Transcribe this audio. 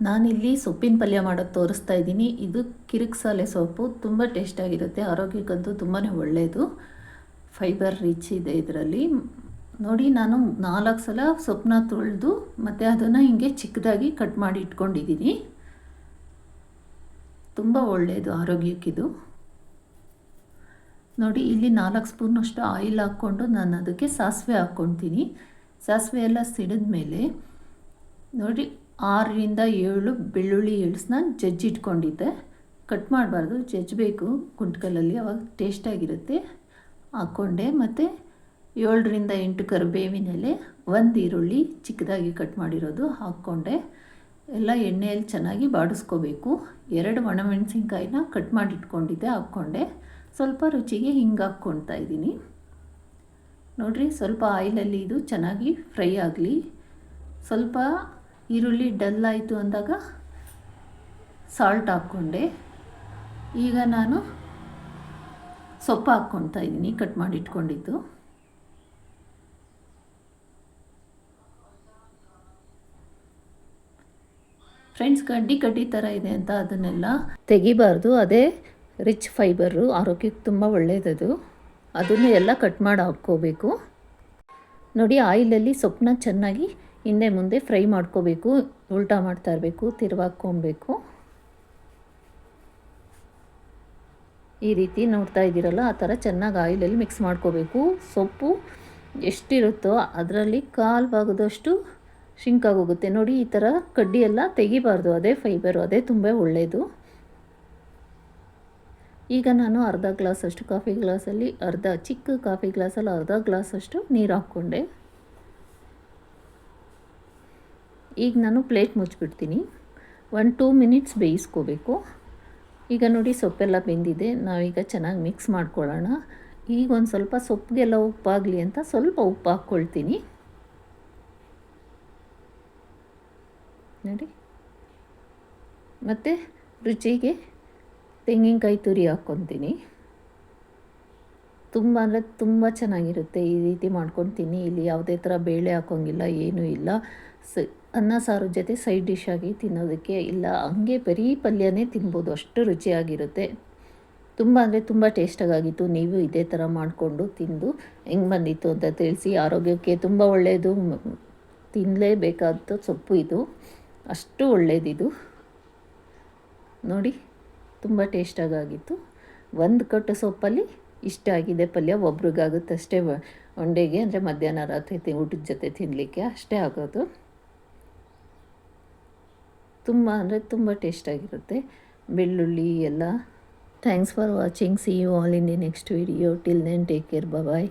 ನಾನಿಲ್ಲಿ ಸೊಪ್ಪಿನ ಪಲ್ಯ ಮಾಡೋದು ತೋರಿಸ್ತಾ ಇದ್ದೀನಿ. ಇದು ಕಿರಿಕ್ಸಾಲೆ ಸೊಪ್ಪು ತುಂಬ ಟೇಸ್ಟಾಗಿರುತ್ತೆ, ಆರೋಗ್ಯಕ್ಕಂತೂ ತುಂಬಾ ಒಳ್ಳೆಯದು, ಫೈಬರ್ ರಿಚ್ ಇದೆ ಇದರಲ್ಲಿ. ನೋಡಿ, ನಾನು 4 ಸಲ ಸೊಪ್ಪನ್ನ ತೊಳೆದು ಮತ್ತು ಅದನ್ನು ಹಿಂಗೆ ಚಿಕ್ಕದಾಗಿ ಕಟ್ ಮಾಡಿ ಇಟ್ಕೊಂಡಿದ್ದೀನಿ. ತುಂಬ ಒಳ್ಳೆಯದು ಆರೋಗ್ಯಕ್ಕಿದು. ನೋಡಿ, ಇಲ್ಲಿ 4 ಸ್ಪೂನಷ್ಟು ಆಯಿಲ್ ಹಾಕ್ಕೊಂಡು ನಾನು ಅದಕ್ಕೆ ಸಾಸಿವೆ ಹಾಕ್ಕೊಳ್ತೀನಿ. ಸಾಸಿವೆ ಎಲ್ಲ ಸಿಡಿದ ಮೇಲೆ ನೋಡಿ 6ರಿಂದ 7 ಬೆಳ್ಳುಳ್ಳಿ ಎಳ್ಸನ್ನ ಜಜ್ಜಿಟ್ಕೊಂಡಿದ್ದೆ. ಕಟ್ ಮಾಡಬಾರ್ದು, ಜಜ್ಜಬೇಕು ಕುಂಟ್ಕಲ್ಲಲ್ಲಿ, ಅವಾಗ ಟೇಸ್ಟಾಗಿರುತ್ತೆ. ಹಾಕ್ಕೊಂಡೆ. ಮತ್ತು 7ರಿಂದ 8 ಕರಿಬೇವಿನ ಎಲೆ, 1 ಈರುಳ್ಳಿ ಚಿಕ್ಕದಾಗಿ ಕಟ್ ಮಾಡಿರೋದು ಹಾಕ್ಕೊಂಡೆ. ಎಲ್ಲ ಎಣ್ಣೆಯಲ್ಲಿ ಚೆನ್ನಾಗಿ ಬಾಡಿಸ್ಕೋಬೇಕು. 2 ಒಣಮೆಣಸಿನ್ಕಾಯಿನ ಕಟ್ ಮಾಡಿ ಇಟ್ಕೊಂಡಿದ್ದೆ ಹಾಕ್ಕೊಂಡೆ. ಸ್ವಲ್ಪ ರುಚಿಗೆ ಹಿಂಗೆ ಹಾಕ್ಕೊಳ್ತಾ ಇದ್ದೀನಿ. ನೋಡಿರಿ, ಸ್ವಲ್ಪ ಆಯಿಲಲ್ಲಿ ಇದು ಚೆನ್ನಾಗಿ ಫ್ರೈ ಆಗಲಿ. ಸ್ವಲ್ಪ ಈರುಳ್ಳಿ ಡಲ್ ಆಯಿತು ಅಂದಾಗ ಸಾಲ್ಟ್ ಹಾಕ್ಕೊಂಡೆ. ಈಗ ನಾನು ಸೊಪ್ಪು ಹಾಕ್ಕೊಳ್ತಾ ಇದ್ದೀನಿ, ಕಟ್ ಮಾಡಿ ಇಟ್ಕೊಂಡಿದ್ದು. ಫ್ರೆಂಡ್ಸ್, ಕಡ್ಡಿ ಥರ ಇದೆ ಅಂತ ಅದನ್ನೆಲ್ಲ ತೆಗಿಬಾರ್ದು, ಅದೇ ರಿಚ್ ಫೈಬರು, ಆರೋಗ್ಯಕ್ಕೆ ತುಂಬ ಒಳ್ಳೆಯದದು. ಅದನ್ನು ಎಲ್ಲ ಕಟ್ ಮಾಡಿ ಹಾಕ್ಕೋಬೇಕು. ನೋಡಿ, ಆಯಿಲಲ್ಲಿ ಸೊಪ್ಪನ್ನ ಚೆನ್ನಾಗಿ ಹಿಂದೆ ಮುಂದೆ ಫ್ರೈ ಮಾಡ್ಕೋಬೇಕು. ಉಲ್ಟಾ ಮಾಡ್ತಾ ಇರಬೇಕು, ತಿರುವಾಕ್ಕೊಬೇಕು. ಈ ರೀತಿ ನೋಡ್ತಾ ಇದ್ದೀರಲ್ಲ, ಆ ಥರ ಚೆನ್ನಾಗಿ ಆಯಿಲಲ್ಲಿ ಮಿಕ್ಸ್ ಮಾಡ್ಕೋಬೇಕು. ಸೊಪ್ಪು ಎಷ್ಟಿರುತ್ತೋ ಅದರಲ್ಲಿ 1/4 ಭಾಗದಷ್ಟು ಶಿಂಕಾಗೋಗುತ್ತೆ. ನೋಡಿ, ಈ ಥರ ಕಡ್ಡಿ ಎಲ್ಲ ತೆಗಿಬಾರ್ದು, ಅದೇ ಫೈಬರು, ಅದೇ ತುಂಬ ಒಳ್ಳೆಯದು. ಈಗ ನಾನು ಅರ್ಧ ಗ್ಲಾಸಷ್ಟು ಚಿಕ್ಕ ಕಾಫಿ ಗ್ಲಾಸಲ್ಲಿ ಅರ್ಧ ಗ್ಲಾಸಷ್ಟು ನೀರು ಹಾಕ್ಕೊಂಡೆ. ಈಗ ನಾನು ಪ್ಲೇಟ್ ಮುಚ್ಚಿಬಿಡ್ತೀನಿ. 1-2 ಮಿನಿಟ್ಸ್ ಬೇಯಿಸ್ಕೋಬೇಕು. ಈಗ ನೋಡಿ, ಸೊಪ್ಪೆಲ್ಲ ಬೆಂದಿದೆ. ನಾವೀಗ ಚೆನ್ನಾಗಿ ಮಿಕ್ಸ್ ಮಾಡ್ಕೊಳ್ಳೋಣ. ಈಗ ಒಂದು ಸ್ವಲ್ಪ ಸೊಪ್ಪಿಗೆಲ್ಲ ಉಪ್ಪಾಗಲಿ ಅಂತ ಸ್ವಲ್ಪ ಉಪ್ಪು ಹಾಕ್ಕೊಳ್ತೀನಿ. ನೋಡಿ, ಮತ್ತು ರುಚಿಗೆ ತೆಂಗಿನಕಾಯಿ ತುರಿ ಹಾಕ್ಕೊತೀನಿ. ತುಂಬ ಅಂದರೆ ತುಂಬ ಚೆನ್ನಾಗಿರುತ್ತೆ. ಈ ರೀತಿ ಮಾಡ್ಕೊತೀನಿ. ಇಲ್ಲಿ ಯಾವುದೇ ಥರ ಬೇಳೆ ಹಾಕೋಂಗಿಲ್ಲ, ಏನೂ ಇಲ್ಲ. ಅನ್ನ ಸಾರು ಜೊತೆ ಸೈಡ್ ಡಿಶ್ ಆಗಿ ತಿನ್ನೋದಕ್ಕೆ, ಇಲ್ಲ ಹಂಗೆ ಬರೀ ಪಲ್ಯನೇ ತಿನ್ಬೋದು, ಅಷ್ಟು ರುಚಿಯಾಗಿರುತ್ತೆ. ತುಂಬ ಅಂದರೆ ತುಂಬ ಟೇಸ್ಟಾಗಿತ್ತು. ನೀವು ಇದೇ ಥರ ಮಾಡಿಕೊಂಡು ತಿಂದು ಹೆಂಗೆ ಬಂದಿತ್ತು ಅಂತ ತಿಳಿಸಿ. ಆರೋಗ್ಯಕ್ಕೆ ತುಂಬ ಒಳ್ಳೆಯದು, ತಿನ್ನಲೇಬೇಕಾದ ಸೊಪ್ಪು ಇದು, ಅಷ್ಟು ಒಳ್ಳೆಯದಿದು. ನೋಡಿ, ತುಂಬ ಟೇಸ್ಟಾಗಿತ್ತು. 1 ಕಟ್ಟು ಸೊಪ್ಪಲ್ಲಿ ಇಷ್ಟ ಆಗಿದೆ ಪಲ್ಯ. ಒಬ್ರಿಗಾಗುತ್ತಷ್ಟೇ, ಒಂಡೆಗೆ ಅಂದರೆ ಮಧ್ಯಾಹ್ನ ರಾತ್ರಿ ಊಟದ ಜೊತೆ ತಿನ್ನಲಿಕ್ಕೆ ಅಷ್ಟೇ ಆಗೋದು. ತುಂಬ ಅಂದರೆ ತುಂಬ ಟೇಸ್ಟಾಗಿರುತ್ತೆ, ಬೆಳ್ಳುಳ್ಳಿ ಎಲ್ಲ. Thanks for watching. See you all in the next video. Till then, take care, bye.